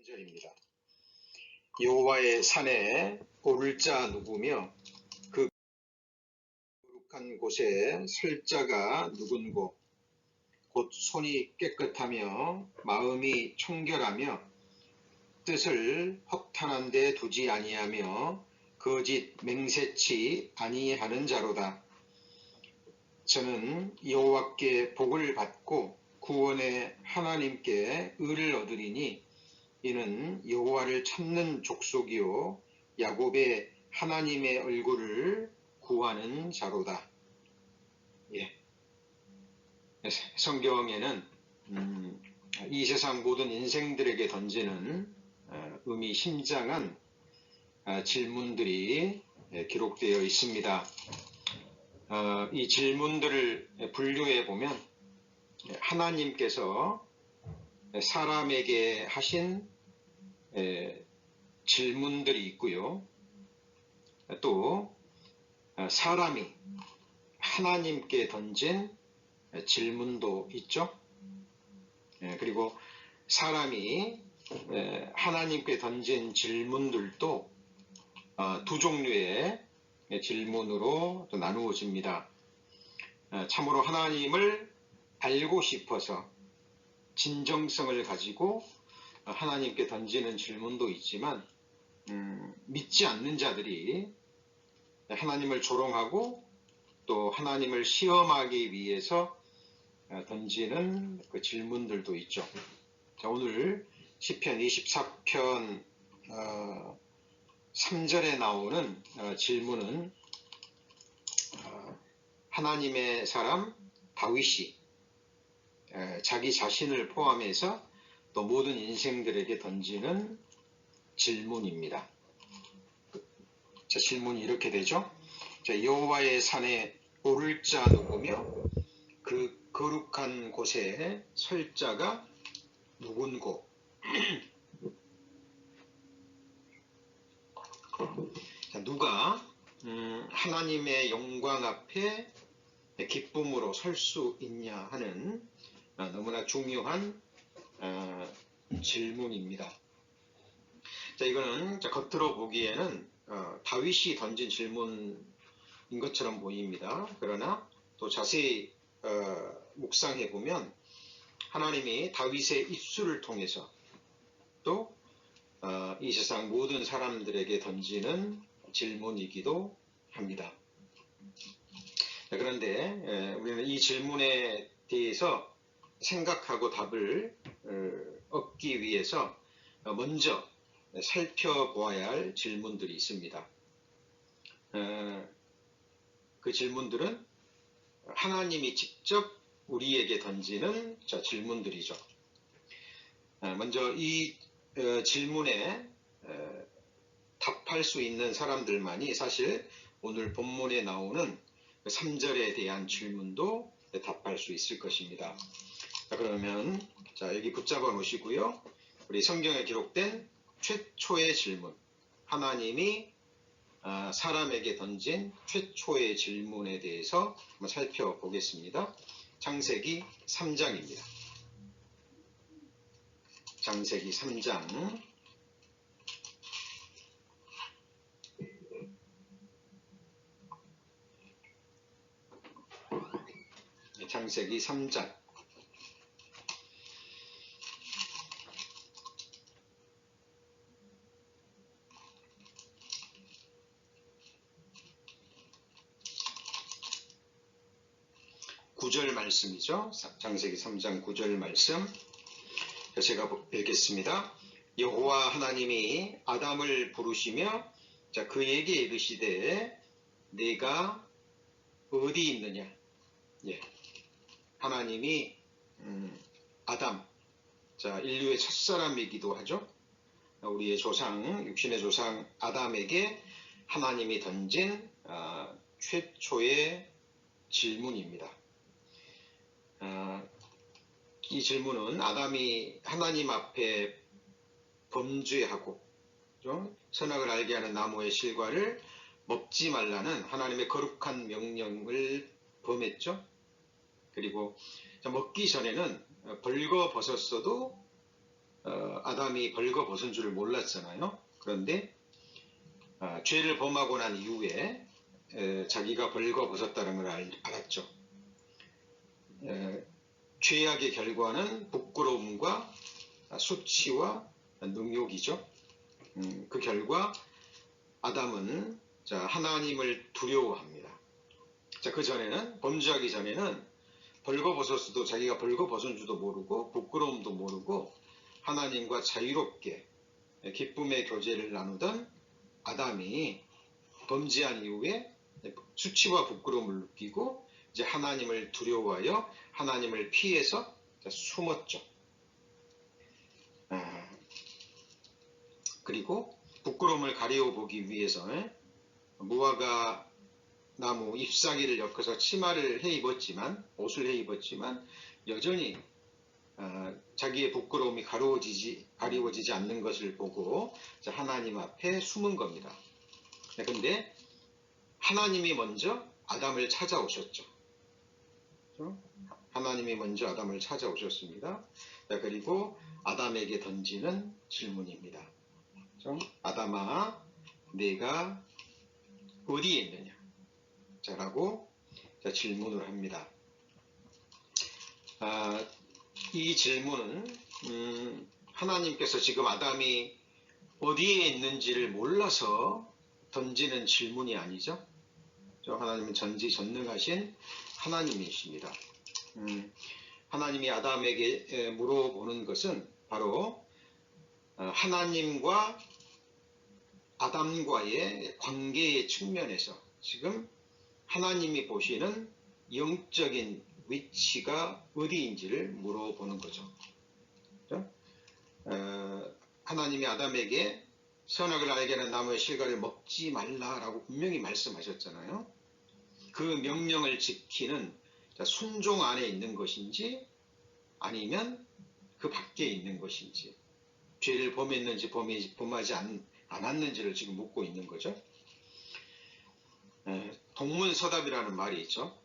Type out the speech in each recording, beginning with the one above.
3절입니다. 여호와의 산에 오를 자 누구며 그 거룩한 곳에 설 자가 누군고 곧 손이 깨끗하며 마음이 청결하며 뜻을 허탄한 데 두지 아니하며 거짓 맹세치 아니하는 자로다. 저는 여호와께 복을 받고 구원의 하나님께 의를 얻으리니 이는 여호와를 찾는 족속이요 야곱의 하나님의 얼굴을 구하는 자로다. 성경에는 이 세상 모든 인생들에게 던지는 의미심장한 질문들이 기록되어 있습니다. 이 질문들을 분류해 보면 하나님께서 사람에게 하신 질문들이 있고요. 또 사람이 하나님께 던진 질문도 있죠. 그리고 사람이 하나님께 던진 질문들도 두 종류의 질문으로 또 나누어집니다. 참으로 하나님을 알고 싶어서 진정성을 가지고 하나님께 던지는 질문도 있지만 믿지 않는 자들이 하나님을 조롱하고 또 하나님을 시험하기 위해서 던지는 그 질문들도 있죠. 자, 오늘 시편 24편 3절에 나오는 질문은 하나님의 사람 다윗이 자기 자신을 포함해서 또 모든 인생들에게 던지는 질문입니다. 자, 질문이 이렇게 되죠. 자, 여호와의 산에 오를 자 누구며 그 거룩한 곳에 설 자가 누군고. 자, 누가 하나님의 영광 앞에 기쁨으로 설 수 있냐 하는 너무나 중요한 질문입니다. 자, 이거는 겉으로 보기에는 다윗이 던진 질문인 것처럼 보입니다. 그러나 또 자세히 묵상해 보면 하나님이 다윗의 입술을 통해서 또 이 세상 모든 사람들에게 던지는 질문이기도 합니다. 자, 그런데 우리는 이 질문에 대해서 생각하고 답을 얻기 위해서 먼저 살펴보아야 할 질문들이 있습니다. 그 질문들은 하나님이 직접 우리에게 던지는 질문들이죠. 먼저 이 질문에 답할 수 있는 사람들만이 사실 오늘 본문에 나오는 3절에 대한 질문도 답할 수 있을 것입니다. 자, 그러면 여기 붙잡아 놓으시고요. 우리 성경에 기록된 최초의 질문, 하나님이 사람에게 던진 최초의 질문에 대해서 한번 살펴보겠습니다. 창세기 3장입니다. 창세기 3장 창세기 3장 9절 말씀이죠. 창세기 3장 9절 말씀 제가 읽겠습니다. 여호와 하나님이 아담을 부르시며 그에게 이르시되 네가 어디 있느냐. 하나님이 아담, 인류의 첫사람이기도 하죠. 우리의 조상, 육신의 조상 아담에게 하나님이 던진 최초의 질문입니다. 이 질문은 아담이 하나님 앞에 범죄하고 선악을 알게 하는 나무의 실과를 먹지 말라는 하나님의 거룩한 명령을 범했죠. 그리고 먹기 전에는 벌거벗었어도 아담이 벌거벗은 줄을 몰랐잖아요. 그런데 죄를 범하고 난 이후에 자기가 벌거벗었다는 걸 알았죠. 죄악의 결과는 부끄러움과 수치와 능욕이죠. 그 결과 아담은 하나님을 두려워합니다. 그 전에는, 범죄하기 전에는 벌거벗었어도 자기가 벌거벗은 줄도 모르고 부끄러움도 모르고 하나님과 자유롭게 기쁨의 교제를 나누던 아담이 범죄한 이후에 수치와 부끄러움을 느끼고 이제 하나님을 두려워하여 하나님을 피해서 숨었죠. 그리고 부끄러움을 가려보기 위해서 무화과 나무 잎사귀를 엮어서 치마를 해 입었지만, 옷을 해 입었지만 여전히 자기의 부끄러움이 가리워지지 않는 것을 보고 하나님 앞에 숨은 겁니다. 근데 하나님이 먼저 아담을 찾아오셨죠. 하나님이 먼저 아담을 찾아오셨습니다. 그리고 아담에게 던지는 질문입니다. 아담아, 내가 어디에 있느냐? 라고 질문을 합니다. 이 질문은 하나님께서 지금 아담이 어디에 있는지를 몰라서 던지는 질문이 아니죠. 하나님은 전지전능하신 하나님이십니다. 하나님이 아담에게 물어보는 것은 바로 하나님과 아담과의 관계의 측면에서 지금 하나님이 보시는 영적인 위치가 어디인지를 물어보는 거죠. 하나님이 아담에게 선악을 알게 하는 나무의 실과를 먹지 말라라고 분명히 말씀하셨잖아요. 그 명령을 지키는 순종 안에 있는 것인지 아니면 그 밖에 있는 것인지, 죄를 범했는지 범하지 않았는지를 지금 묻고 있는 거죠. 동문서답이라는 말이 있죠.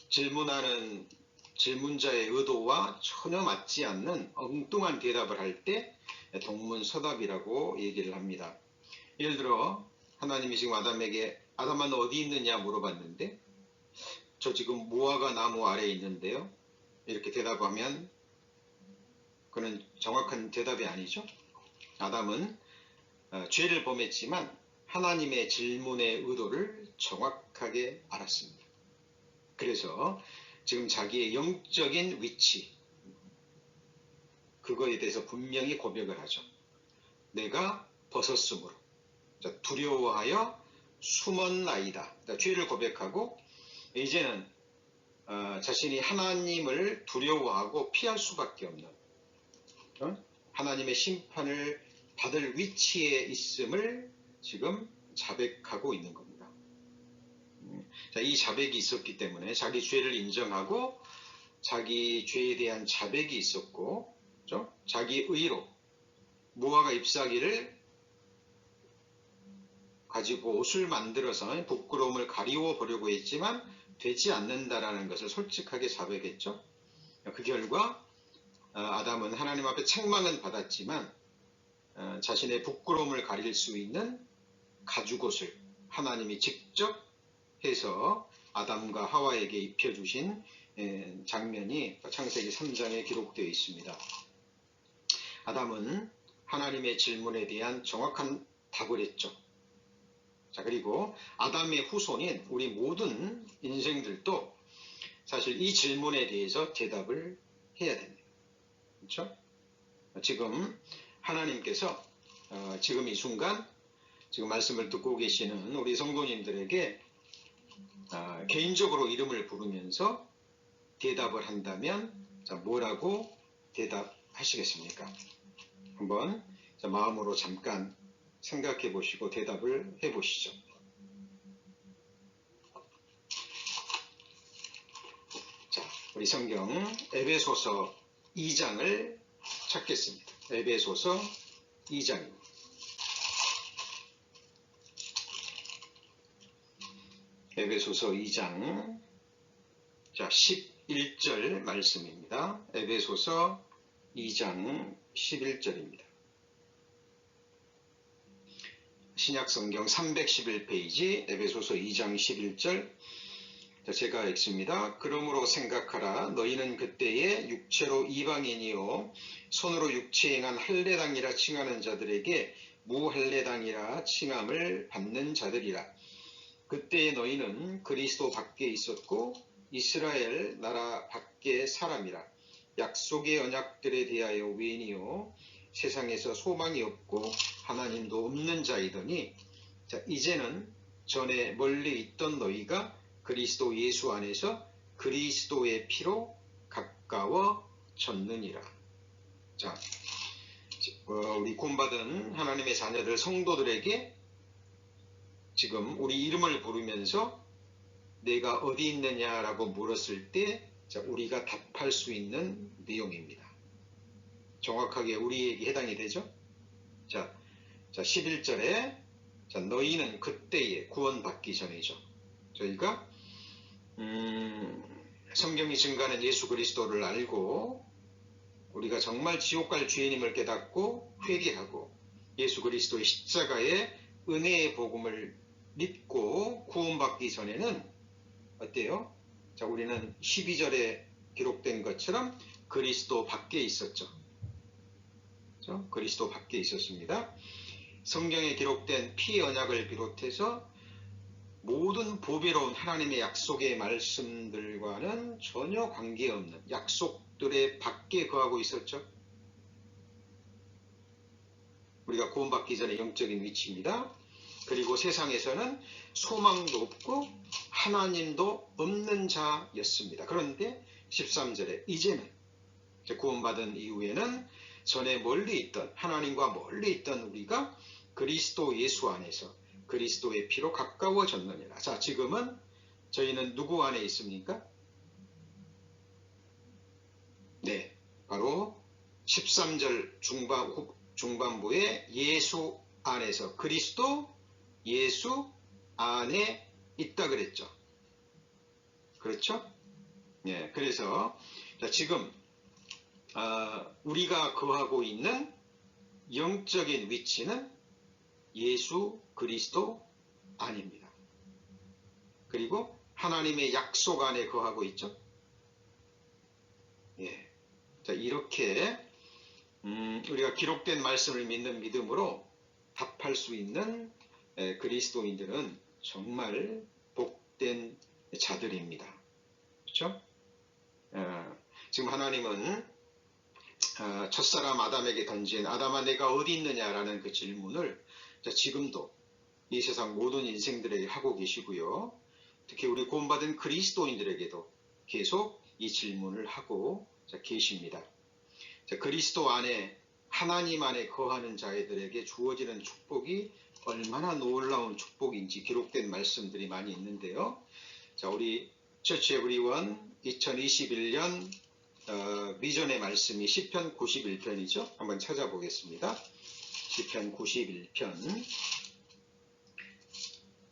질문하는 질문자의 의도와 전혀 맞지 않는 엉뚱한 대답을 할 때 동문서답이라고 얘기를 합니다. 예를 들어 하나님이 지금 아담에게 아담아 너 어디 있느냐 물어봤는데 저 지금 무화과 나무 아래에 있는데요. 이렇게 대답하면 그는 정확한 대답이 아니죠. 아담은 죄를 범했지만 하나님의 질문의 의도를 정확하게 알았습니다. 그래서 지금 자기의 영적인 위치, 그거에 대해서 분명히 고백을 하죠. 내가 벗었으므로 두려워하여 숨었나이다. 죄를 고백하고 이제는 자신이 하나님을 두려워하고 피할 수밖에 없는 하나님의 심판을 받을 위치에 있음을 지금 자백하고 있는 겁니다. 이 자백이 있었기 때문에 자기 죄를 인정하고 자기 죄에 대한 자백이 있었고 자기 의로 무화과 잎사귀를 가지고 옷을 만들어서 부끄러움을 가리워 보려고 했지만 되지 않는다라는 것을 솔직하게 자백했죠. 그 결과 아담은 하나님 앞에 책망은 받았지만 자신의 부끄러움을 가릴 수 있는 가죽옷을 하나님이 직접 해서 아담과 하와에게 입혀주신 장면이 창세기 3장에 기록되어 있습니다. 아담은 하나님의 질문에 대한 정확한 답을 했죠. 그리고 아담의 후손인 우리 모든 인생들도 사실 이 질문에 대해서 대답을 해야 됩니다. 그렇죠? 지금 하나님께서 지금 이 순간 지금 말씀을 듣고 계시는 우리 성도님들에게 개인적으로 이름을 부르면서 대답을 한다면 뭐라고 대답하시겠습니까? 한번 마음으로 잠깐 생각해 보시고 대답을 해 보시죠. 우리 성경 에베소서 2장을 찾겠습니다. 에베소서 2장입니다. 에베소서 2장 11절 말씀입니다. 에베소서 2장 11절입니다. 신약성경 311페이지 에베소서 2장 11절. 제가 읽습니다. 그러므로 생각하라. 너희는 그때에 육체로 이방인이요 손으로 육체 행한 할례당이라 칭하는 자들에게 무할례당이라 칭함을 받는 자들이라. 그때에 너희는 그리스도 밖에 있었고 이스라엘 나라 밖의 사람이라. 약속의 언약들에 대하여 외인이요 세상에서 소망이 없고 하나님도 없는 자이더니 이제는 전에 멀리 있던 너희가 그리스도 예수 안에서 그리스도의 피로 가까워졌느니라. 자, 우리 구원받은 하나님의 자녀들 성도들에게 지금 우리 이름을 부르면서 내가 어디 있느냐라고 물었을 때 우리가 답할 수 있는 내용입니다. 정확하게 우리에게 해당이 되죠. 자 11절에 너희는 그때에 구원받기 전이죠. 저희가 성경이 증가하는 예수 그리스도를 알고 우리가 정말 지옥 갈 죄인임을 깨닫고 회개하고 예수 그리스도의 십자가의 은혜의 복음을 믿고 구원받기 전에는 어때요? 자, 우리는 12절에 기록된 것처럼 그리스도 밖에 있었죠. 그렇죠? 그리스도 밖에 있었습니다. 성경에 기록된 피의 언약을 비롯해서 모든 보배로운 하나님의 약속의 말씀들과는 전혀 관계없는 약속들의 밖에 거하고 있었죠. 우리가 구원받기 전에 영적인 위치입니다. 그리고 세상에서는 소망도 없고 하나님도 없는 자였습니다. 그런데 13절에 이제는 구원받은 이후에는 전에 멀리 있던 하나님과 멀리 있던 우리가 그리스도 예수 안에서 그리스도의 피로 가까워졌느니라. 자, 지금은 저희는 누구 안에 있습니까? 네, 바로 13절 중반부에 예수 안에서 그리스도 예수 안에 있다 그랬죠. 그렇죠? 네, 그래서 지금 우리가 거하고 있는 영적인 위치는 예수 그리스도 안입니다. 그리고 하나님의 약속 안에 거하고 있죠. 예. 자, 이렇게 우리가 기록된 말씀을 믿는 믿음으로 답할 수 있는 그리스도인들은 정말 복된 자들입니다. 그렇죠? 지금 하나님은 첫사람 아담에게 던진 아담아 내가 어디 있느냐라는 그 질문을 지금도 이 세상 모든 인생들에게 하고 계시고요. 특히 우리 구원받은 그리스도인들에게도 계속 이 질문을 하고 계십니다. 그리스도 안에 하나님 안에 거하는 자들에게 주어지는 축복이 얼마나 놀라운 축복인지 기록된 말씀들이 많이 있는데요. 자, 우리 처치 에브리원 2021년 비전의 말씀이 시편 91편이죠. 한번 찾아보겠습니다. 시편 91편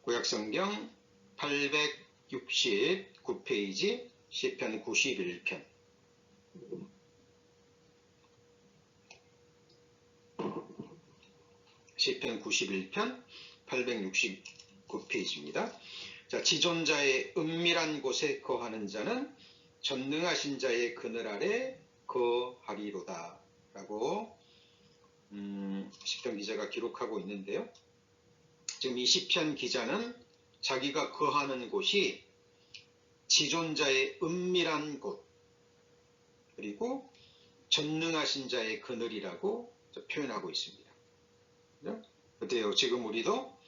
구약성경 869페이지 시편 91편 시편 91편 869페이지입니다. 자, 지존자의 은밀한 곳에 거하는 자는 전능하신 자의 그늘 아래 거하리로다 라고 시편 기자가 기록하고 있는데요. 지금 이 시편 기자는 자기가 거하는 곳이 지존자의 은밀한 곳 그리고 전능하신 자의 그늘이라고 표현하고 있습니다. 어때요? 지금 우리도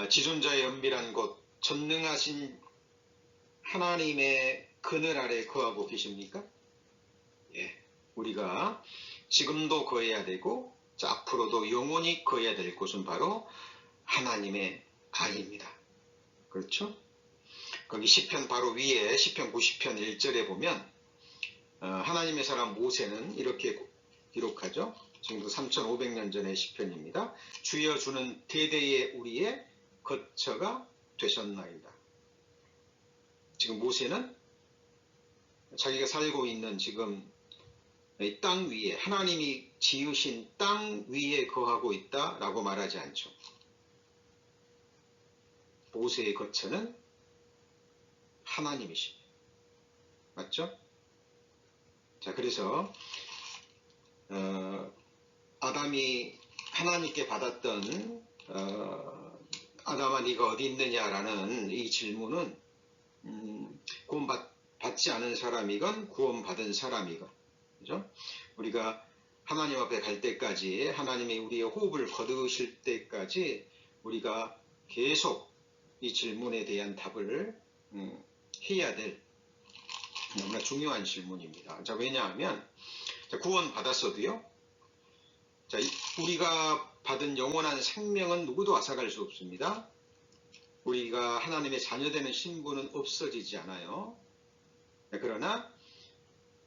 지존자의 은밀한 곳, 전능하신 하나님의 그늘 아래 거하고 계십니까? 예, 우리가 지금도 거해야 되고 앞으로도 영원히 거해야 될 곳은 바로 하나님의 안입니다. 그렇죠? 거기 시편 바로 위에 시편 90편 1절에 보면 하나님의 사람 모세는 이렇게 기록하죠. 지금도 3500년 전의 시편입니다. 주여 주는 대대의 우리의 거처가 되셨나이다. 지금 모세는 자기가 살고 있는 지금 이 땅 위에 하나님이 지으신 땅 위에 거하고 있다라고 말하지 않죠. 모세의 거처는 하나님이십니다. 맞죠? 자, 그래서 아담이 하나님께 받았던 아담아 네가 어디 있느냐라는 이 질문은 구원받지 않은 사람이건 구원받은 사람이건, 그죠? 우리가 하나님 앞에 갈 때까지, 하나님이 우리의 호흡을 거두실 때까지 우리가 계속 이 질문에 대한 답을 해야 될 너무나 중요한 질문입니다. 자, 왜냐하면 구원받았어도요, 자, 우리가 받은 영원한 생명은 누구도 앗아갈 수 없습니다. 우리가 하나님의 자녀되는 신분은 없어지지 않아요. 그러나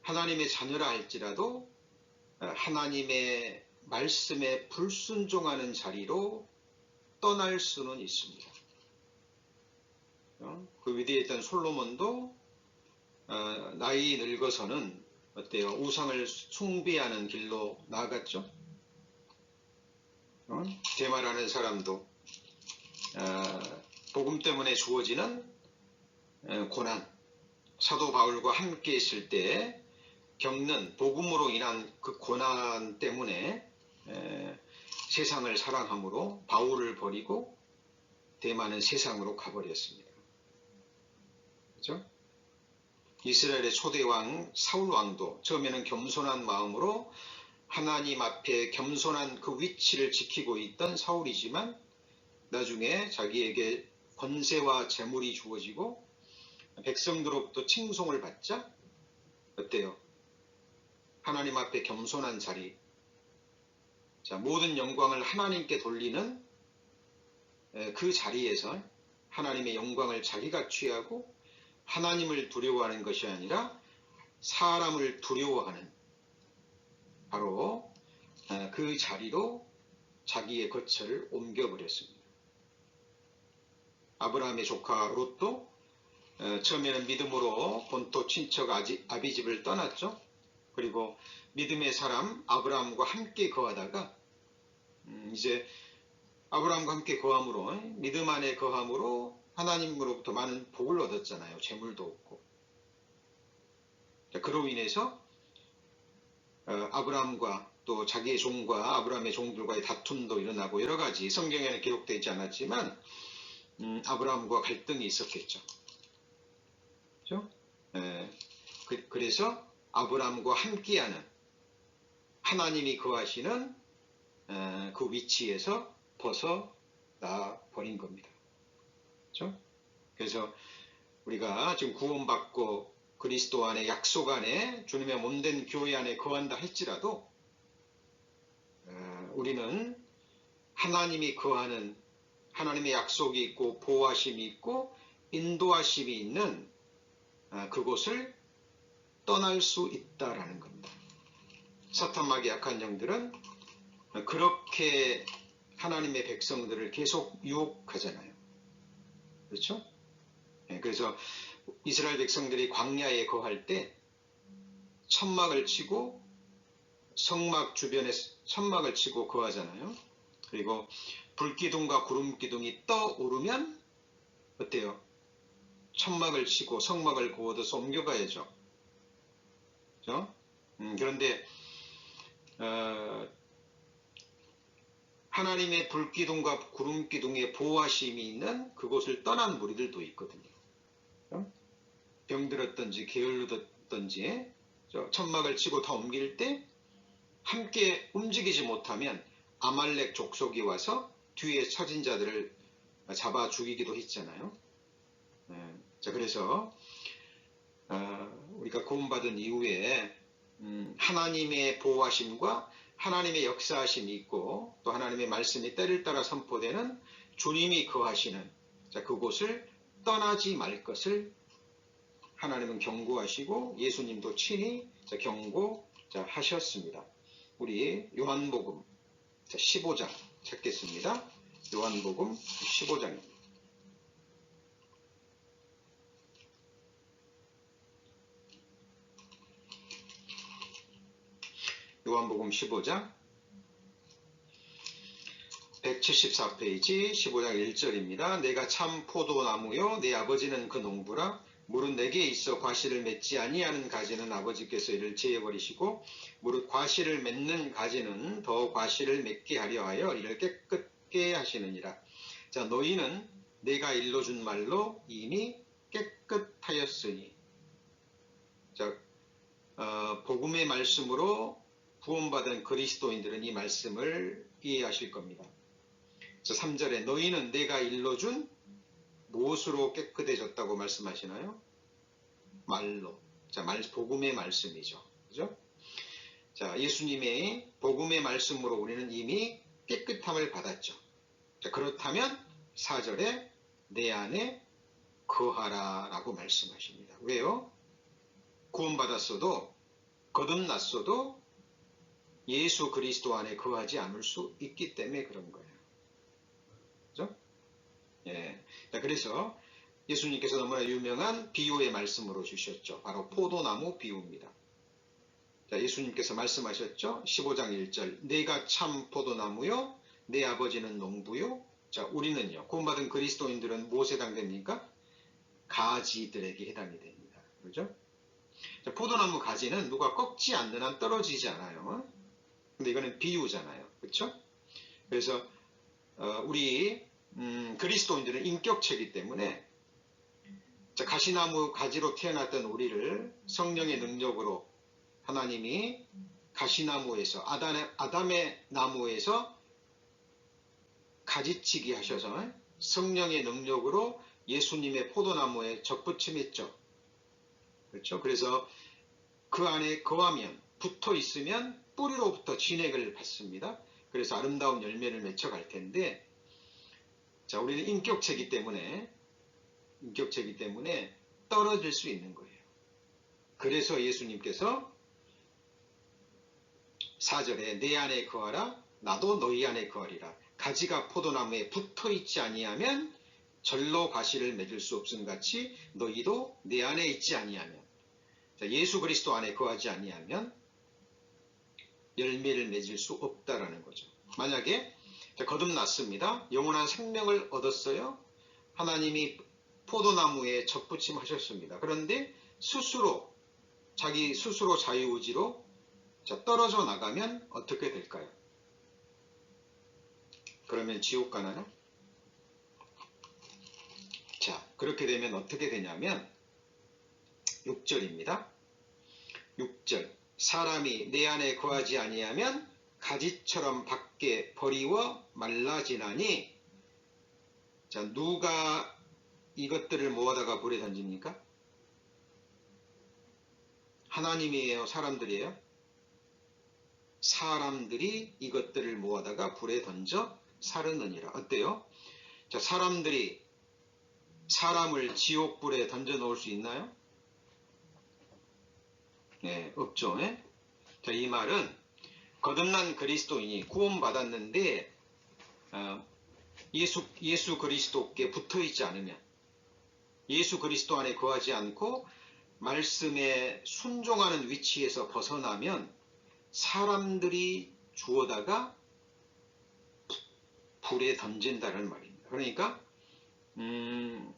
하나님의 자녀라 할지라도 하나님의 말씀에 불순종하는 자리로 떠날 수는 있습니다. 그 위대했던 솔로몬도 나이 늙어서는 어때요? 우상을 숭배하는 길로 나아갔죠. 대마라는 사람도 복음 때문에 주어지는 고난, 사도 바울과 함께 있을 때 겪는 복음으로 인한 그 고난 때문에 세상을 사랑함으로 바울을 버리고 대마는 세상으로 가버렸습니다. 그렇죠? 이스라엘의 초대왕 사울왕도 처음에는 겸손한 마음으로 하나님 앞에 겸손한 그 위치를 지키고 있던 사울이지만 나중에 자기에게 권세와 재물이 주어지고 백성들로부터 칭송을 받자 어때요? 하나님 앞에 겸손한 자리, 자, 모든 영광을 하나님께 돌리는 그 자리에서 하나님의 영광을 자기가 취하고 하나님을 두려워하는 것이 아니라 사람을 두려워하는 바로 그 자리로 자기의 거처를 옮겨버렸습니다. 아브라함의 조카 롯도 처음에는 믿음으로 본토 친척 아비집을 떠났죠. 그리고 믿음의 사람 아브라함과 함께 거하다가 이제 아브라함과 함께 거함으로 믿음 안에 거함으로 하나님으로부터 많은 복을 얻었잖아요. 재물도 얻고. 그로 인해서 아브라함과 또 자기의 종과 아브라함의 종들과의 다툼도 일어나고 여러 가지 성경에는 기록되어 있지 않았지만 아브라함과 갈등이 있었겠죠. 그렇죠? 그래서 아브라함과 함께하는 하나님이 거하시는 그 위치에서 벗어나 버린 겁니다. 그렇죠? 그래서 우리가 지금 구원받고 그리스도 안에 약속 안에 주님의 몸된 교회 안에 거한다 할지라도 우리는 하나님이 거하는 하나님의 약속이 있고 보호하심이 있고 인도하심이 있는 그곳을 떠날 수 있다라는 겁니다. 사탄마귀 약한 영들은 그렇게 하나님의 백성들을 계속 유혹하잖아요. 그렇죠? 그래서 이스라엘 백성들이 광야에 거할 때 천막을 치고 성막 주변에 천막을 치고 거하잖아요. 그리고 불기둥과 구름기둥이 떠오르면 어때요? 천막을 치고 성막을 고어둬서 옮겨가야죠. 그렇죠? 그런데 하나님의 불기둥과 구름기둥의 보호하심이 있는 그곳을 떠난 무리들도 있거든요. 병들었든지 게을르었든지 천막을 치고 다 옮길 때 함께 움직이지 못하면 아말렉 족속이 와서 뒤에 처진 자들을 잡아 죽이기도 했잖아요. 자, 그래서 우리가 구원받은 이후에 하나님의 보호하심과 하나님의 역사하심이 있고 또 하나님의 말씀이 때를 따라 선포되는 주님이 거하시는 그곳을 떠나지 말 것을 하나님은 경고하시고 예수님도 친히 경고하셨습니다. 우리 요한복음 15장 찾겠습니다. 요한복음 15장입니다. 요한복음 15장 174페이지 15장 1절입니다. 내가 참 포도나무요 내 아버지는 그 농부라. 무릇 내게 있어 과실을 맺지 아니하는 가지는 아버지께서 이를 제어버리시고 무릇 과실을 맺는 가지는 더 과실을 맺게 하려 하여 이를 깨끗게 하시느니라. 자, 너희는 내가 일러준 말로 이미 깨끗하였으니. 자, 복음의 말씀으로 구원받은 그리스도인들은 이 말씀을 이해하실 겁니다. 자, 3절에 너희는 내가 일러준 무엇으로 깨끗해졌다고 말씀하시나요? 말로. 자, 복음의 말씀이죠. 그죠? 자, 예수님의 복음의 말씀으로 우리는 이미 깨끗함을 받았죠. 자, 그렇다면 4절에 내 안에 거하라 라고 말씀하십니다. 왜요? 구원받았어도 거듭났어도 예수 그리스도 안에 거하지 않을 수 있기 때문에 그런 거예요. 그죠? 예. 자, 그래서 예수님께서 너무나 유명한 비유의 말씀으로 주셨죠. 바로 포도나무 비유입니다. 자, 예수님께서 말씀하셨죠. 15장 1절 내가 참 포도나무요 내 아버지는 농부요. 자, 우리는요 구원받은 그리스도인들은 무엇에 해당됩니까? 가지들에게 해당이 됩니다. 그렇죠? 자, 포도나무 가지는 누가 꺾지 않는 한 떨어지지 않아요. 근데 이거는 비유잖아요. 그렇죠? 그래서 우리 그리스도인들은 인격체이기 때문에 자, 가시나무 가지로 태어났던 우리를 성령의 능력으로 하나님이 가시나무에서 아담의 나무에서 가지치기 하셔서 성령의 능력으로 예수님의 포도나무에 접붙임했죠. 그렇죠? 그래서 그 안에 거하면 붙어 있으면 뿌리로부터 진액을 받습니다. 그래서 아름다운 열매를 맺혀갈 텐데, 자, 우리는 인격체이기 때문에 떨어질 수 있는 거예요. 그래서 예수님께서 4절에 내 안에 거하라 나도 너희 안에 거하리라. 가지가 포도나무에 붙어있지 아니하면 절로 가시를 맺을 수 없음같이 너희도 내 안에 있지 아니하면, 자, 예수 그리스도 안에 거하지 아니하면 열매를 맺을 수 없다라는 거죠. 만약에 거듭났습니다. 영원한 생명을 얻었어요. 하나님이 포도나무에 접붙임 하셨습니다. 그런데 자기 스스로 자유의지로 떨어져 나가면 어떻게 될까요? 그러면 지옥 가나요? 자, 그렇게 되면 어떻게 되냐면 6절입니다. 6절 사람이 내 안에 거하지 아니하면 가지처럼 밖에 버리워 말라지나니. 자, 누가 이것들을 모아다가 불에 던집니까? 하나님이에요? 사람들이에요? 사람들이 이것들을 모아다가 불에 던져 사르느니라. 어때요? 자, 사람들이 사람을 지옥불에 던져 놓을 수 있나요? 네, 없죠. 네? 자, 이 말은 거듭난 그리스도인이 구원받았는데 예수 그리스도께 붙어있지 않으면, 예수 그리스도 안에 거하지 않고 말씀에 순종하는 위치에서 벗어나면 사람들이 주워다가 불에 던진다는 말입니다. 그러니까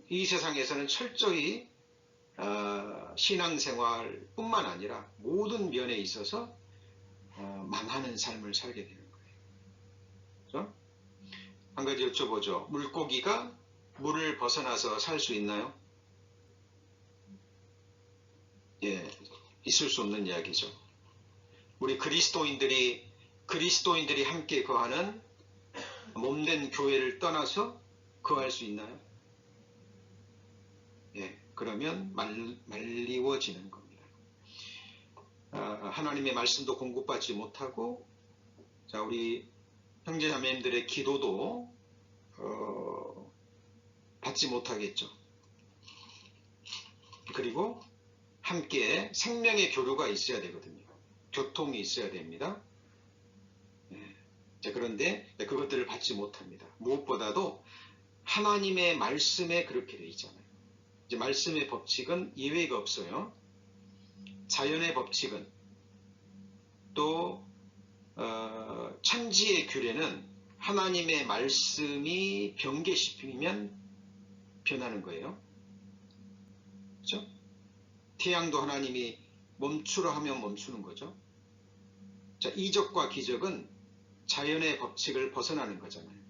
이 세상에서는 철저히 신앙생활뿐만 아니라 모든 면에 있어서 망하는 삶을 살게 되는 거예요. 그렇죠? 한 가지 여쭤보죠. 물고기가 물을 벗어나서 살 수 있나요? 예, 있을 수 없는 이야기죠. 우리 그리스도인들이 함께 거하는 몸된 교회를 떠나서 거할 수 있나요? 예, 그러면 말리워지는 겁니다. 하나님의 말씀도 공급받지 못하고, 자, 우리 형제자매님들의 기도도 받지 못하겠죠. 그리고 함께 생명의 교류가 있어야 되거든요. 교통이 있어야 됩니다. 자, 그런데 그것들을 받지 못합니다. 무엇보다도 하나님의 말씀에 그렇게 되어 있잖아요. 이제 말씀의 법칙은 예외가 없어요. 자연의 법칙은, 또 천지의 규례는 하나님의 말씀이 번개 씹히면 변하는 거예요. 그렇죠? 태양도 하나님이 멈추라 하면 멈추는 거죠. 자, 이적과 기적은 자연의 법칙을 벗어나는 거잖아요.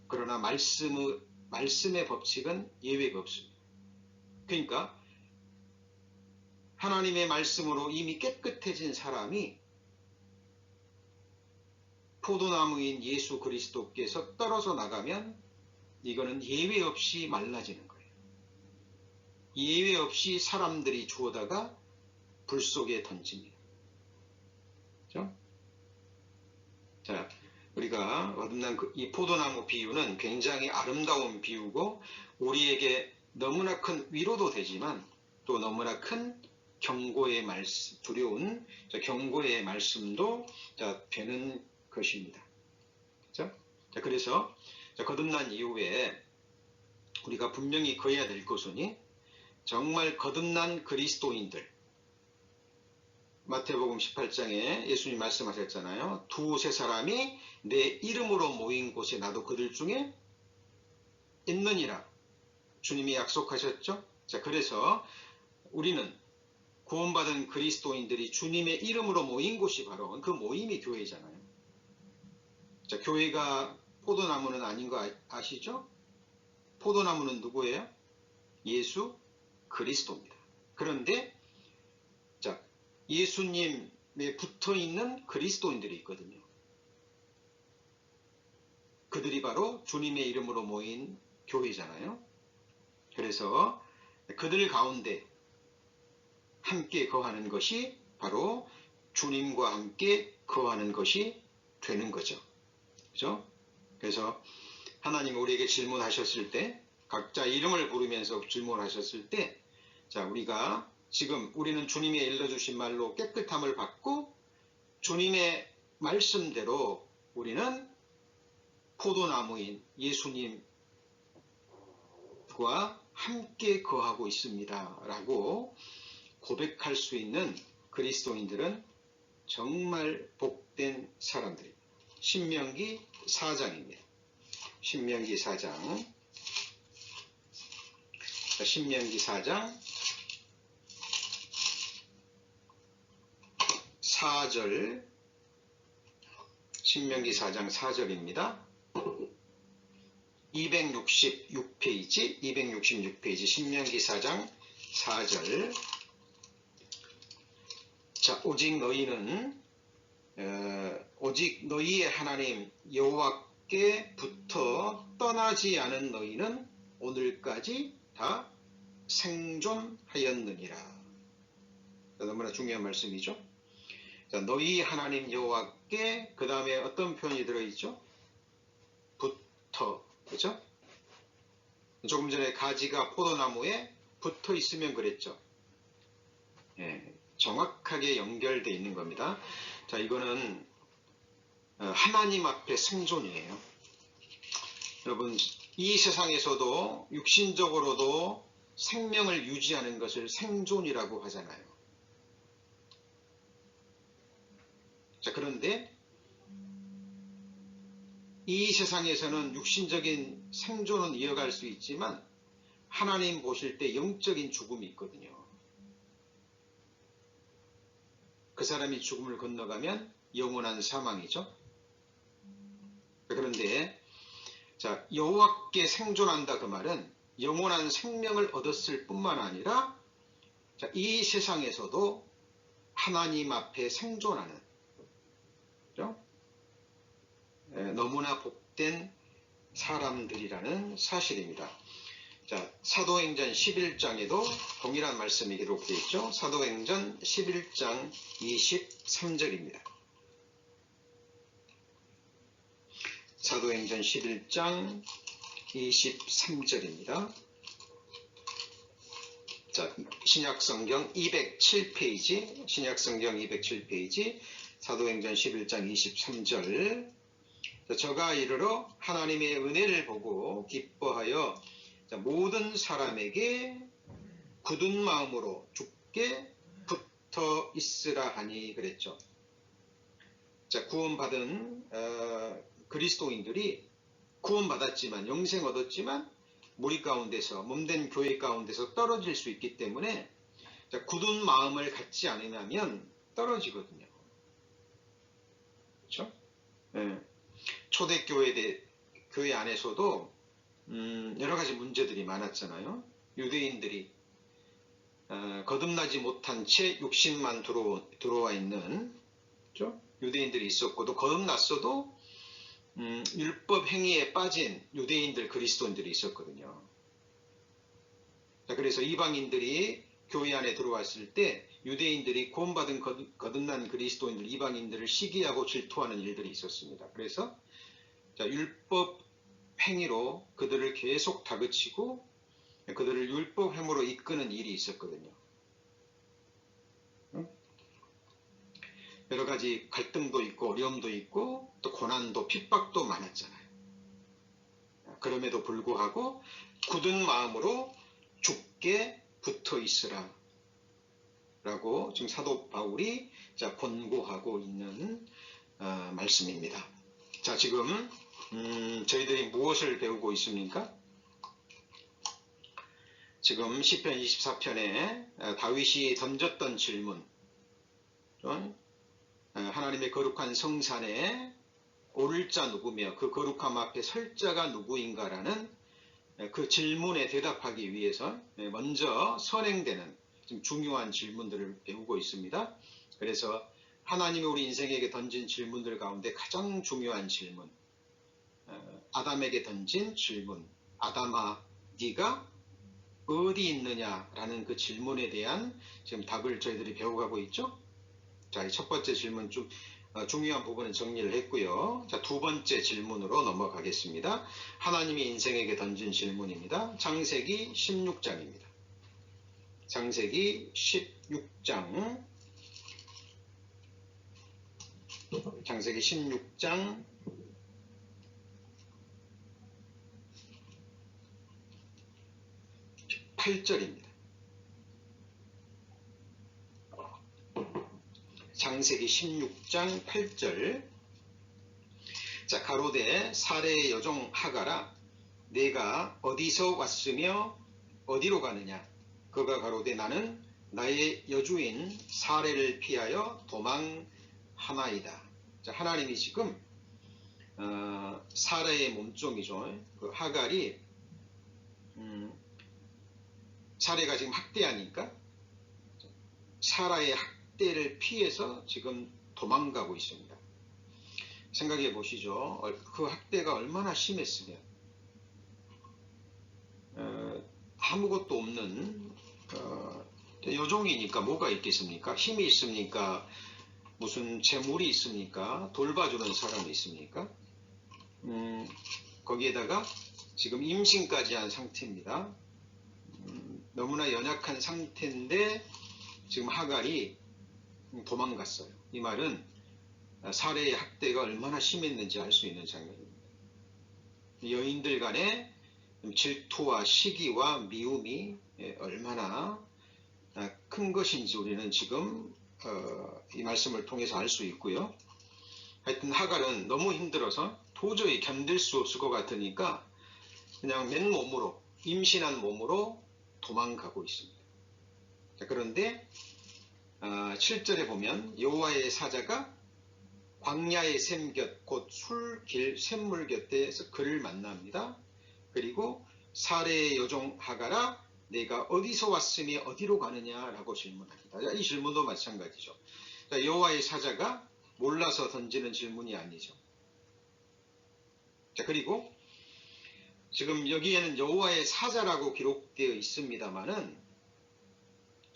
그러나 말씀의 법칙은 예외가 없습니다. 그러니까 하나님의 말씀으로 이미 깨끗해진 사람이 포도나무인 예수 그리스도께서 떨어져 나가면 이거는 예외 없이 말라지는 거예요. 예외 없이 사람들이 주워다가 불 속에 던집니다. 그렇죠? 자, 우리가 거듭난 이 포도나무 비유는 굉장히 아름다운 비유고 우리에게 너무나 큰 위로도 되지만 또 너무나 큰 경고의 말씀, 두려운 경고의 말씀도 되는 것입니다. 그렇죠? 자, 그래서 거듭난 이후에 우리가 분명히 거해야 될 것은 정말 거듭난 그리스도인들, 마태복음 18장에 예수님 말씀하셨잖아요. 두세 사람이 내 이름으로 모인 곳에 나도 그들 중에 있느니라. 주님이 약속하셨죠. 자, 그래서 우리는 구원받은 그리스도인들이 주님의 이름으로 모인 곳이 바로 그 모임이 교회잖아요. 자, 교회가 포도나무는 아닌 거 아시죠? 포도나무는 누구예요? 예수 그리스도입니다. 그런데 자, 예수님에 붙어있는 그리스도인들이 있거든요. 그들이 바로 주님의 이름으로 모인 교회잖아요. 그래서 그들 가운데 함께 거하는 것이 바로 주님과 함께 거하는 것이 되는 거죠. 그죠? 그래서 하나님 우리에게 질문하셨을 때, 각자 이름을 부르면서 질문하셨을 때, 자, 우리가 지금 우리는 주님이 일러주신 말로 깨끗함을 받고 주님의 말씀대로 우리는 포도나무인 예수님과 함께 거하고 있습니다. 라고 고백할 수 있는 그리스도인들은 정말 복된 사람들입니다. 신명기 4장입니다. 신명기 4장. 신명기 4장 4절. 신명기 4장 4절입니다. 266페이지 신명기 4장 4절. 자, 오직 너희의 하나님 여호와께 붙어 떠나지 않은 너희는 오늘까지 다 생존하였느니라. 너무나 중요한 말씀이죠. 자, 너희 하나님 여호와께, 그 다음에 어떤 표현이 들어있죠? 붙어. 그렇죠? 조금 전에 가지가 포도나무에 붙어 있으면 그랬죠. 예, 정확하게 연결되어 있는 겁니다. 자, 이거는 하나님 앞에 생존이에요. 여러분, 이 세상에서도 육신적으로도 생명을 유지하는 것을 생존이라고 하잖아요. 자, 그런데 이 세상에서는 육신적인 생존은 이어갈 수 있지만 하나님 보실 때 영적인 죽음이 있거든요. 그 사람이 죽음을 건너가면 영원한 사망이죠. 그런데 자, 여호와께 생존한다 그 말은 영원한 생명을 얻었을 뿐만 아니라 자, 이 세상에서도 하나님 앞에 생존하는, 그렇죠? 너무나 복된 사람들이라는 사실입니다. 자, 사도행전 11장에도 동일한 말씀이 기록되어 있죠. 사도행전 11장 23절입니다. 사도행전 11장 23절입니다. 자, 신약성경 207페이지, 신약성경 207페이지, 사도행전 11장 23절. 저가 이르러 하나님의 은혜를 보고 기뻐하여 모든 사람에게 굳은 마음으로 주께 붙어 있으라 하니 그랬죠. 자, 구원받은 그리스도인들이 구원받았지만 영생 얻었지만 무리 가운데서 몸된 교회 가운데서 떨어질 수 있기 때문에 자, 굳은 마음을 갖지 않으면 떨어지거든요. 그렇죠? 네. 초대교회 교회 안에서도 여러 가지 문제들이 많았잖아요. 유대인들이 거듭나지 못한 채 육신만 들어와 있는, 그렇죠? 유대인들이 있었고, 또 거듭났어도 율법 행위에 빠진 유대인들, 그리스도인들이 있었거든요. 자, 그래서 이방인들이 교회 안에 들어왔을 때 유대인들이 구원받은 거듭난 그리스도인들, 이방인들을 시기하고 질투하는 일들이 있었습니다. 그래서 자, 율법 행위로 그들을 계속 다그치고 그들을 율법 행위로 이끄는 일이 있었거든요. 여러 가지 갈등도 있고 어려움도 있고 또 고난도 핍박도 많았잖아요. 그럼에도 불구하고 굳은 마음으로 죽게 붙어 있으라 라고 지금 사도 바울이 자, 권고하고 있는 말씀입니다. 자, 지금 저희들이 무엇을 배우고 있습니까? 지금 시편 24편에 다윗이 던졌던 질문, 하나님의 거룩한 성산에 오를 자 누구며 그 거룩함 앞에 설 자가 누구인가라는 그 질문에 대답하기 위해서 먼저 선행되는 좀 중요한 질문들을 배우고 있습니다. 그래서 하나님이 우리 인생에게 던진 질문들 가운데 가장 중요한 질문, 아담에게 던진 질문, 아담아 네가 어디 있느냐라는 그 질문에 대한 지금 답을 저희들이 배워가고 있죠. 자, 첫 번째 질문 좀 중요한 부분은 정리를 했고요. 자, 두 번째 질문으로 넘어가겠습니다. 하나님이 인생에게 던진 질문입니다. 창세기 16장입니다. 창세기 16장, 창세기 16장 8절입니다. 창세기 16장 8절. 자, 가로되 사레의 여종 하가라 내가 어디서 왔으며 어디로 가느냐. 그가 가로되 나는 나의 여주인 사레를 피하여 도망하나이다. 자, 하나님이 지금 사레의 몸종이죠. 그 하갈이 사레가 지금 학대하니까 사라의 학대를 피해서 지금 도망가고 있습니다. 생각해 보시죠. 그 학대가 얼마나 심했으면 아무것도 없는 여종이니까 뭐가 있겠습니까? 힘이 있습니까? 무슨 재물이 있습니까? 돌봐주는 사람이 있습니까? 거기에다가 지금 임신까지 한 상태입니다. 너무나 연약한 상태인데 지금 하갈이 도망갔어요. 이 말은 사례의 학대가 얼마나 심했는지 알 수 있는 장면입니다. 여인들 간의 질투와 시기와 미움이 얼마나 큰 것인지 우리는 지금 이 말씀을 통해서 알 수 있고요. 하여튼 하갈은 너무 힘들어서 도저히 견딜 수 없을 것 같으니까 그냥 맨몸으로 임신한 몸으로 도망가고 있습니다. 자, 그런데 7절에 보면 여호와의 사자가 광야의 샘곁 곧 술길 샘물 곁에서 그를 만납니다. 그리고 사레의 여종 하가라 내가 어디서 왔으며 어디로 가느냐라고 질문합니다. 자, 이 질문도 마찬가지죠. 자, 여호와의 사자가 몰라서 던지는 질문이 아니죠. 자, 그리고 지금 여기에는 여호와의 사자라고 기록되어 있습니다만은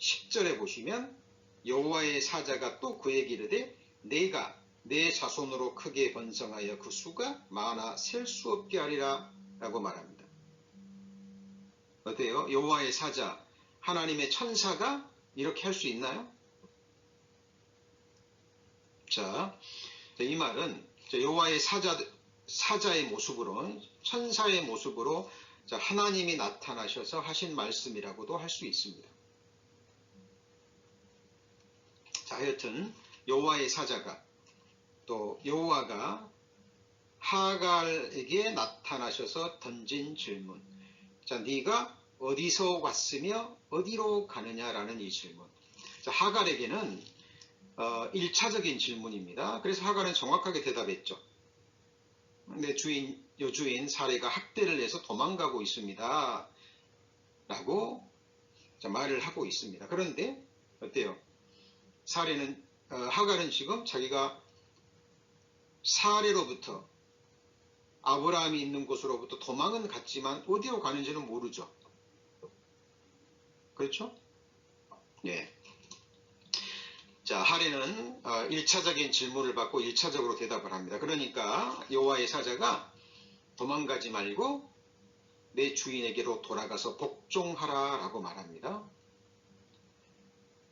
10절에 보시면 여호와의 사자가 또 그에게 이르되 내가 내 자손으로 크게 번성하여 그 수가 많아 셀 수 없게 하리라 라고 말합니다. 어때요? 여호와의 사자, 하나님의 천사가 이렇게 할 수 있나요? 자, 이 말은 여호와의 사자의 모습으로, 천사의 모습으로 하나님이 나타나셔서 하신 말씀이라고도 할 수 있습니다. 자, 하여튼 여호와의 사자가 또 여호와가 하갈에게 나타나셔서 던진 질문. 자, 네가 어디서 왔으며 어디로 가느냐라는 이 질문. 자, 하갈에게는 1차적인 질문입니다. 그래서 하갈은 정확하게 대답했죠. 내 여주인 사레가 학대를 해서 도망가고 있습니다. 라고 말을 하고 있습니다. 그런데 어때요? 하갈은 지금 자기가 사레로부터 아브라함이 있는 곳으로부터 도망은 갔지만 어디로 가는지는 모르죠. 그렇죠? 예. 자, 하레는 1차적인 질문을 받고 1차적으로 대답을 합니다. 그러니까 여호와의 사자가 도망가지 말고 내 주인에게로 돌아가서 복종하라 라고 말합니다.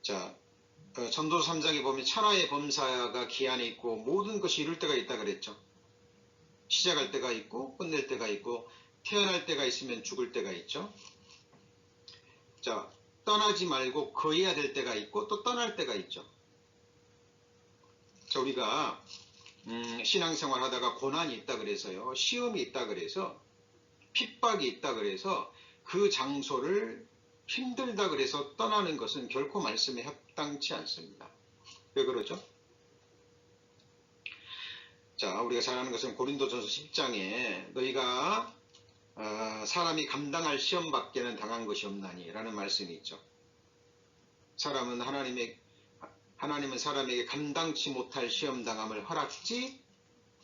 자, 전도서 3장에 보면 천하의 범사가 기한에 있고 모든 것이 이룰 때가 있다 그랬죠. 시작할 때가 있고 끝낼 때가 있고 태어날 때가 있으면 죽을 때가 있죠. 자, 떠나지 말고 거해야 될 때가 있고 또 떠날 때가 있죠. 자, 우리가 신앙생활 하다가 고난이 있다 그래서요, 시험이 있다 그래서 핍박이 있다 그래서 그 장소를 힘들다 그래서 떠나는 것은 결코 말씀에 합당치 않습니다. 왜 그러죠? 자, 우리가 잘 아는 것은 고린도전서 10장에 너희가 사람이 감당할 시험밖에는 당한 것이 없나니 라는 말씀이 있죠. 하나님은 사람에게 감당치 못할 시험당함을 허락지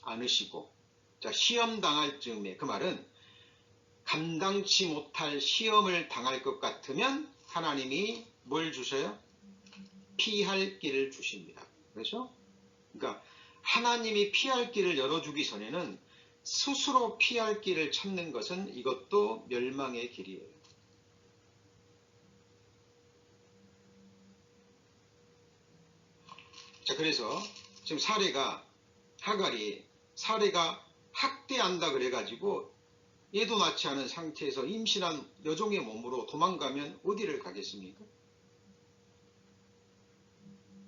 않으시고, 자, 시험당할 즈음에, 그 말은 감당치 못할 시험을 당할 것 같으면 하나님이 뭘 주셔요? 피할 길을 주십니다. 그렇죠? 그러니까 하나님이 피할 길을 열어주기 전에는 스스로 피할 길을 찾는 것은 이것도 멸망의 길이에요. 자, 그래서 지금 하갈이 사레가 학대한다 그래가지고 얘도 낳지 않은 상태에서 임신한 여종의 몸으로 도망가면 어디를 가겠습니까?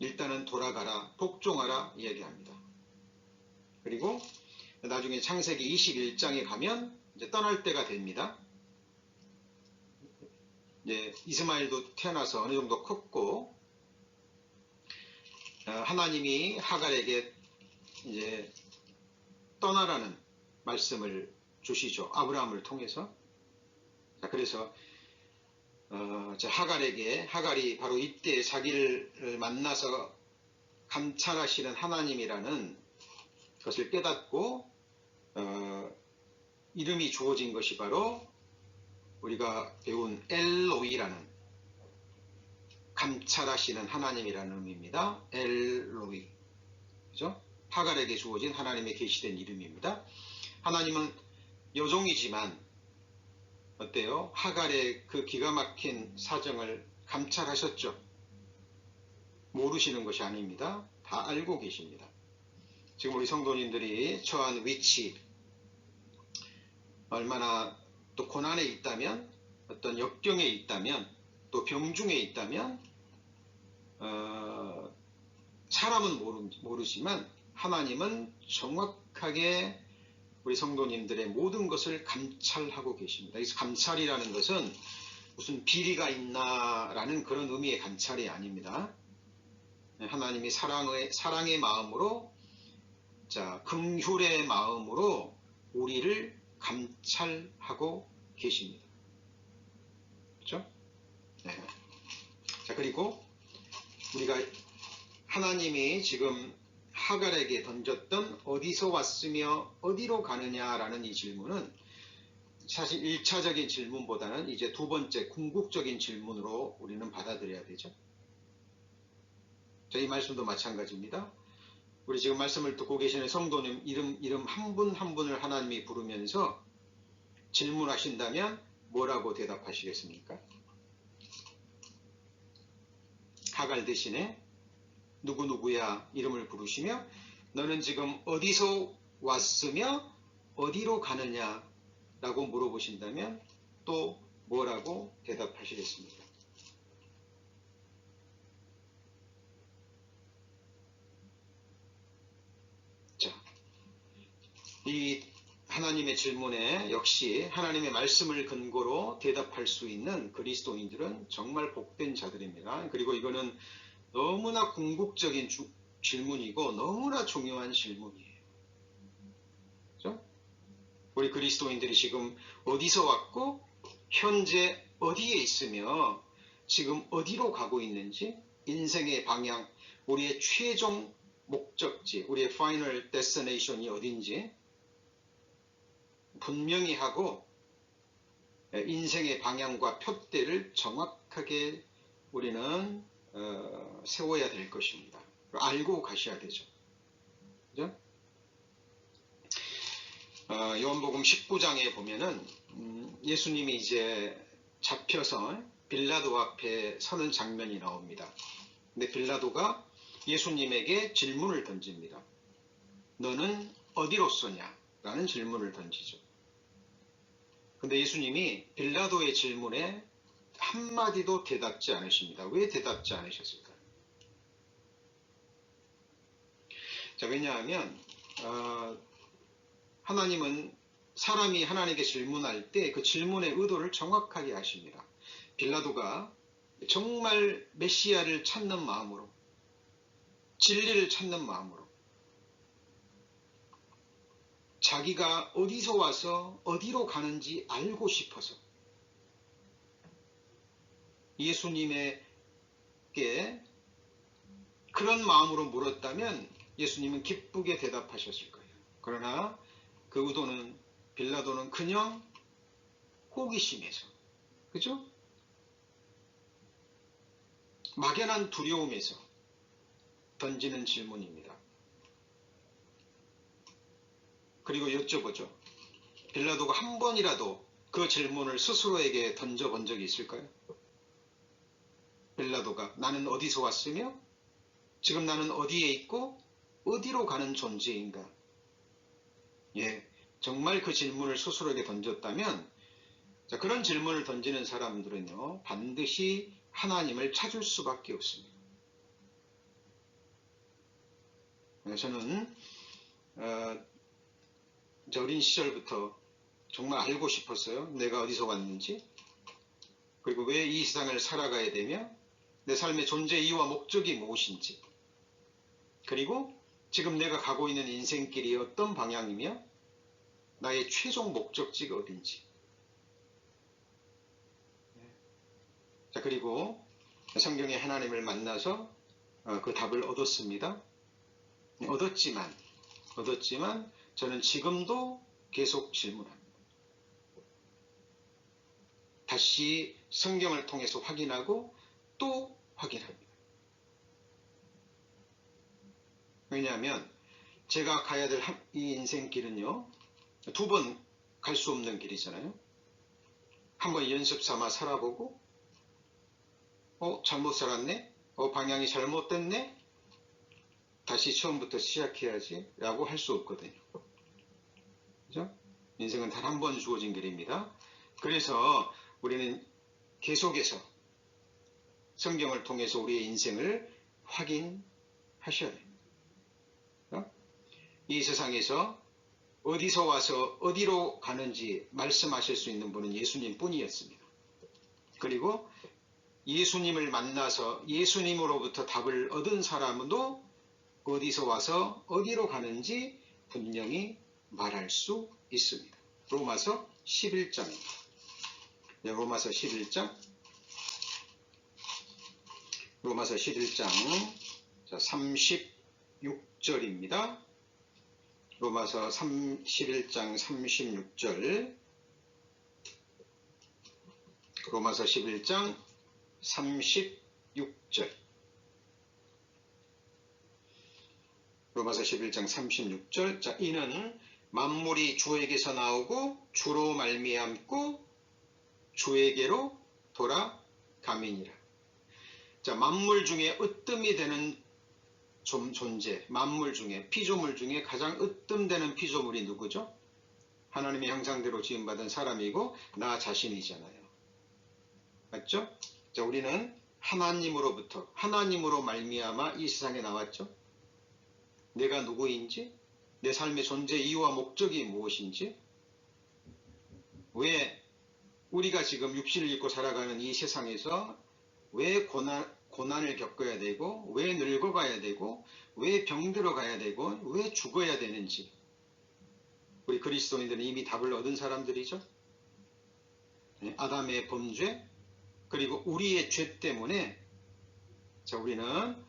일단은 돌아가라, 복종하라 이야기합니다. 그리고 나중에 창세기 21장에 가면 이제 떠날 때가 됩니다. 이제 이스마엘도 태어나서 어느 정도 컸고, 하나님이 하갈에게 이제 떠나라는 말씀을 주시죠. 아브라함을 통해서. 자, 그래서 하갈이 바로 이때 자기를 만나서 감찰하시는 하나님이라는 것을 깨닫고 이름이 주어진 것이 바로 우리가 배운 엘로이라는, 감찰하시는 하나님이라는 의미입니다. 엘로이. 그죠? 하갈에게 주어진 하나님의 계시된 이름입니다. 하나님은 여종이지만 어때요? 하갈의 그 기가 막힌 사정을 감찰하셨죠. 모르시는 것이 아닙니다. 다 알고 계십니다. 지금 우리 성도님들이 처한 위치, 얼마나 또 고난에 있다면, 어떤 역경에 있다면, 또 병중에 있다면, 사람은 모르지만 하나님은 정확하게 우리 성도님들의 모든 것을 감찰하고 계십니다. 그래서 감찰이라는 것은 무슨 비리가 있나라는 그런 의미의 감찰이 아닙니다. 하나님이 사랑의 마음으로, 자, 긍휼의 마음으로 우리를 감찰하고 계십니다. 그렇죠? 네. 자, 그리고 우리가 하나님이 지금 하갈에게 던졌던 어디서 왔으며 어디로 가느냐라는 이 질문은 사실 1차적인 질문보다는 이제 두 번째 궁극적인 질문으로 우리는 받아들여야 되죠. 자, 이 말씀도 마찬가지입니다. 우리 지금 말씀을 듣고 계시는 성도님 이름 한 분 한 분을 하나님이 부르면서 질문하신다면 뭐라고 대답하시겠습니까? 하갈 대신에 누구누구야 이름을 부르시며 너는 지금 어디서 왔으며 어디로 가느냐 라고 물어보신다면 또 뭐라고 대답하시겠습니까? 이 하나님의 질문에 역시 하나님의 말씀을 근거로 대답할 수 있는 그리스도인들은 정말 복된 자들입니다. 그리고 이거는 너무나 궁극적인 질문이고 너무나 중요한 질문이에요. 그렇죠? 우리 그리스도인들이 지금 어디서 왔고 현재 어디에 있으며 지금 어디로 가고 있는지, 인생의 방향, 우리의 최종 목적지, 우리의 파이널 데스티네이션이 어딘지 분명히 하고 인생의 방향과 표대를 정확하게 우리는 세워야 될 것입니다. 알고 가셔야 되죠. 그죠? 요한복음 19장에 보면은 예수님이 이제 잡혀서 빌라도 앞에 서는 장면이 나옵니다. 근데 빌라도가 예수님에게 질문을 던집니다. 너는 어디로서냐? 라는 질문을 던지죠. 근데 예수님이 빌라도의 질문에 한마디도 대답지 않으십니다. 왜 대답지 않으셨을까요? 자, 왜냐하면 하나님은 사람이 하나님께 질문할 때 그 질문의 의도를 정확하게 아십니다. 빌라도가 정말 메시아를 찾는 마음으로, 진리를 찾는 마음으로, 자기가 어디서 와서 어디로 가는지 알고 싶어서 예수님에게 그런 마음으로 물었다면 예수님은 기쁘게 대답하셨을 거예요. 그러나 그 의도는, 빌라도는 그냥 호기심에서, 그죠? 막연한 두려움에서 던지는 질문입니다. 그리고 여쭤보죠. 빌라도가 한 번이라도 그 질문을 스스로에게 던져본 적이 있을까요? 빌라도가 나는 어디서 왔으며 지금 나는 어디에 있고 어디로 가는 존재인가? 예, 정말 그 질문을 스스로에게 던졌다면, 자, 그런 질문을 던지는 사람들은요, 반드시 하나님을 찾을 수밖에 없습니다. 저는 어린 시절부터 정말 알고 싶었어요. 내가 어디서 왔는지, 그리고 왜 이 세상을 살아가야 되며 내 삶의 존재 이유와 목적이 무엇인지, 그리고 지금 내가 가고 있는 인생길이 어떤 방향이며 나의 최종 목적지가 어딘지. 자, 그리고 성경의 하나님을 만나서 그 답을 얻었습니다. 얻었지만 저는 지금도 계속 질문합니다. 다시 성경을 통해서 확인하고 또 확인합니다. 왜냐하면 제가 가야 될 이 인생길은요, 두 번 갈 수 없는 길이잖아요. 한번 연습 삼아 살아보고 잘못 살았네? 방향이 잘못됐네? 다시 처음부터 시작해야지 라고 할 수 없거든요. 그죠? 인생은 단 한 번 주어진 길입니다. 그래서 우리는 계속해서 성경을 통해서 우리의 인생을 확인하셔야 됩니다. 이 세상에서 어디서 와서 어디로 가는지 말씀하실 수 있는 분은 예수님 뿐이었습니다. 그리고 예수님을 만나서 예수님으로부터 답을 얻은 사람도 어디서 와서 어디로 가는지 분명히 말할 수 있습니다. 로마서 11장입니다. 네, 로마서 11장 36절입니다. 로마서 11장 36절, 로마서 11장 36절, 로마서 11장 36절. 자, 이는 만물이 주에게서 나오고 주로 말미암고 주에게로 돌아감이니라. 자, 만물 중에 으뜸이 되는 존재, 만물 중에, 피조물 중에 가장 으뜸되는 피조물이 누구죠? 하나님의 형상대로 지음받은 사람이고 나 자신이잖아요. 맞죠? 자, 우리는 하나님으로 말미암아 이 세상에 나왔죠. 내가 누구인지, 내 삶의 존재 이유와 목적이 무엇인지, 왜 우리가 지금 육신을 입고 살아가는 이 세상에서 왜 고난을 겪어야 되고, 왜 늙어가야 되고, 왜 병들어 가야 되고, 왜 죽어야 되는지, 우리 그리스도인들은 이미 답을 얻은 사람들이죠. 아담의 범죄, 그리고 우리의 죄 때문에 우리는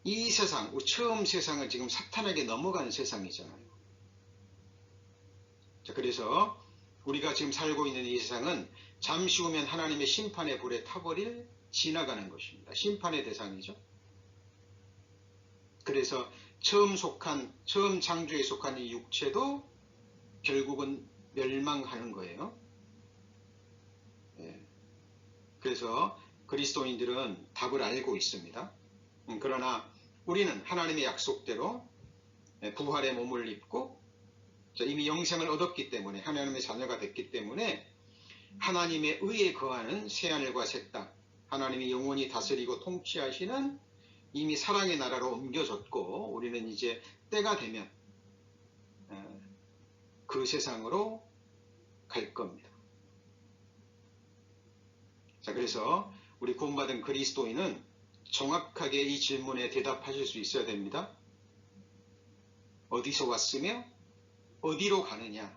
이 세상, 처음 세상은 지금 사탄에게 넘어간 세상이잖아요. 그래서 우리가 지금 살고 있는 이 세상은 잠시 후면 하나님의 심판의 불에 타버릴 지나가는 것입니다. 심판의 대상이죠. 그래서 처음 창조에 속한 이 육체도 결국은 멸망하는 거예요. 그래서 그리스도인들은 답을 알고 있습니다. 그러나 우리는 하나님의 약속대로 부활의 몸을 입고 이미 영생을 얻었기 때문에, 하나님의 자녀가 됐기 때문에 하나님의 의에 거하는 새하늘과 새 땅, 하나님이 영원히 다스리고 통치하시는 이미 사랑의 나라로 옮겨졌고, 우리는 이제 때가 되면 그 세상으로 갈 겁니다. 그래서 우리 구원받은 그리스도인은 정확하게 이 질문에 대답하실 수 있어야 됩니다. 어디서 왔으며 어디로 가느냐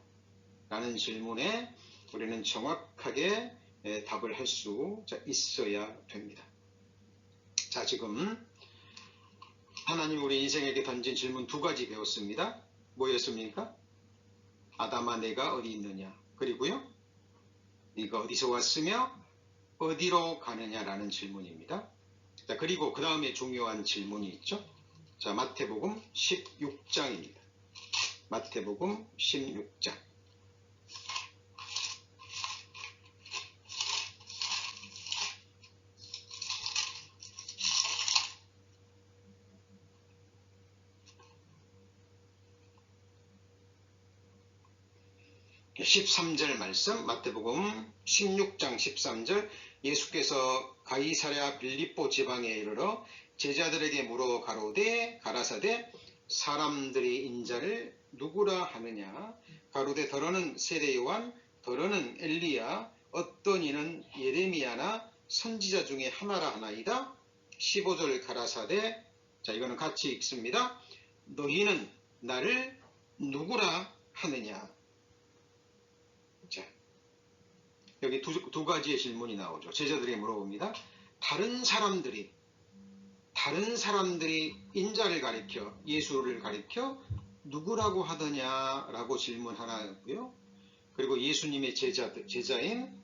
라는 질문에 우리는 정확하게 답을 할 수 있어야 됩니다. 자, 지금 하나님 우리 인생에게 던진 질문 두 가지 배웠습니다. 뭐였습니까? 아담아, 내가 어디 있느냐, 그리고요, 네가 어디서 왔으며 어디로 가느냐라는 질문입니다. 자, 그리고 그 다음에 중요한 질문이 있죠. 자, 마태복음 16장입니다. 마태복음 16장. 네, 13절 말씀, 마태복음 16장 13절. 예수께서 가이사랴 빌립보 지방에 이르러 제자들에게 물어 가라사대 사람들이 인자를 누구라 하느냐. 가로되 더러는 세례 요한, 더러는 엘리야, 어떤 이는 예레미야나 선지자 중에 하나라 하나이다. 15절 가라사대, 자, 이거는 같이 읽습니다. 너희는 나를 누구라 하느냐. 자, 여기 두 가지의 질문이 나오죠. 제자들이 물어봅니다. 다른 사람들이 인자를 가리켜, 예수를 가리켜 누구라고 하더냐라고 질문 하나고요. 그리고 예수님의 제자인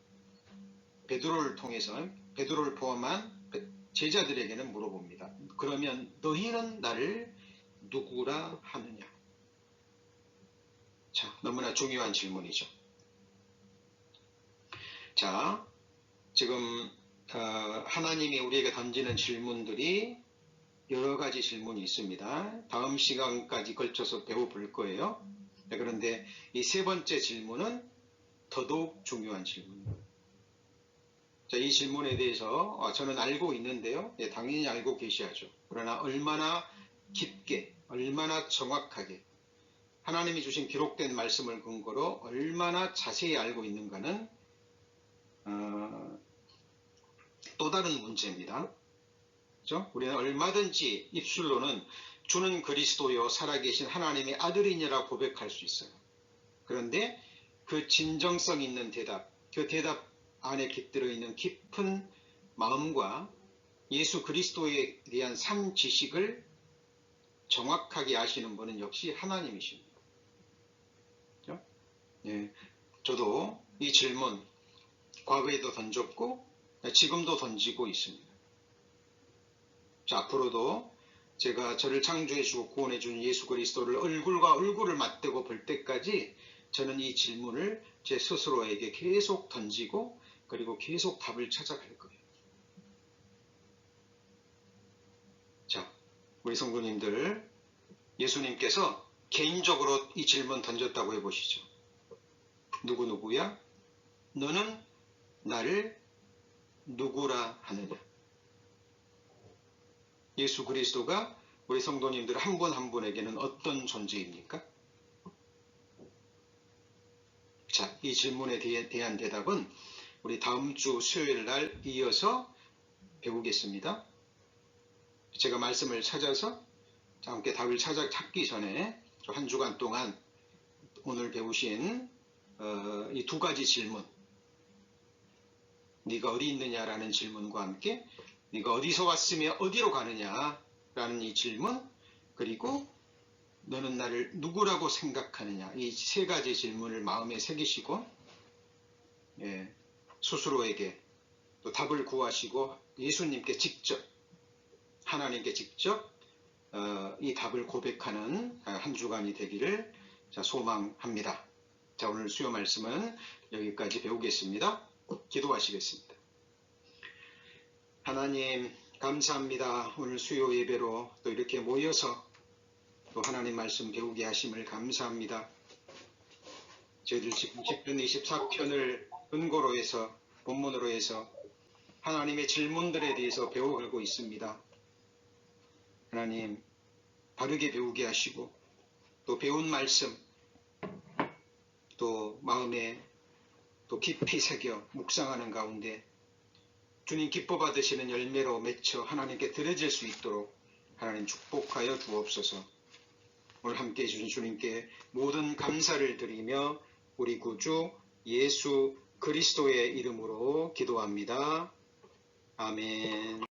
베드로를 통해서, 베드로를 포함한 제자들에게는 물어봅니다. 그러면 너희는 나를 누구라 하느냐. 자, 너무나 중요한 질문이죠. 자, 지금 하나님이 우리에게 던지는 질문들이 여러 가지 질문이 있습니다. 다음 시간까지 걸쳐서 배워볼 거예요. 그런데 이 세 번째 질문은 더더욱 중요한 질문입니다. 자, 이 질문에 대해서 저는 알고 있는데요. 당연히 알고 계셔야죠. 그러나 얼마나 깊게, 얼마나 정확하게 하나님이 주신 기록된 말씀을 근거로 얼마나 자세히 알고 있는가는 또 다른 문제입니다. 그렇죠? 우리는 얼마든지 입술로는 주는 그리스도요 살아계신 하나님의 아들이니라 고백할 수 있어요. 그런데 그 진정성 있는 대답, 그 대답 안에 깃들어 있는 깊은 마음과 예수 그리스도에 대한 삶 지식을 정확하게 아시는 분은 역시 하나님이십니다. 그렇죠? 네, 저도 이 질문 과거에도 던졌고 지금도 던지고 있습니다. 자, 앞으로도 제가 저를 창조해 주고 구원해 주는 예수 그리스도를 얼굴과 얼굴을 맞대고 볼 때까지 저는 이 질문을 제 스스로에게 계속 던지고 그리고 계속 답을 찾아갈 거예요. 자, 우리 성도님들, 예수님께서 개인적으로 이 질문 던졌다고 해보시죠. 누구야? 너는 나를 누구라 하느냐? 예수 그리스도가 우리 성도님들 한 분 한 분에게는 어떤 존재입니까? 자, 이 질문에 대한 대답은 우리 다음 주 수요일 날 이어서 배우겠습니다. 제가 말씀을 찾아서 함께 답을 찾기 전에 한 주간 동안 오늘 배우신 이 두 가지 질문, 네가 어디 있느냐라는 질문과 함께 네가 어디서 왔으며 어디로 가느냐라는 이 질문, 그리고 너는 나를 누구라고 생각하느냐, 이 세 가지 질문을 마음에 새기시고 스스로에게 또 답을 구하시고 예수님께 직접, 하나님께 직접 이 답을 고백하는 한 주간이 되기를 소망합니다. 자, 오늘 수요 말씀은 여기까지 배우겠습니다. 기도하시겠습니다. 하나님 감사합니다. 오늘 수요 예배로 또 이렇게 모여서 또 하나님 말씀 배우게 하심을 감사합니다. 저희들 지금 10편 24편을 근거로 해서 본문으로 해서 하나님의 질문들에 대해서 배워가고 있습니다. 하나님 바르게 배우게 하시고 또 배운 말씀 또 마음에 또 깊이 새겨 묵상하는 가운데 주님 기뻐 받으시는 열매로 맺혀 하나님께 드려질 수 있도록 하나님 축복하여 주옵소서. 오늘 함께해 주신 주님께 모든 감사를 드리며 우리 구주 예수 그리스도의 이름으로 기도합니다. 아멘.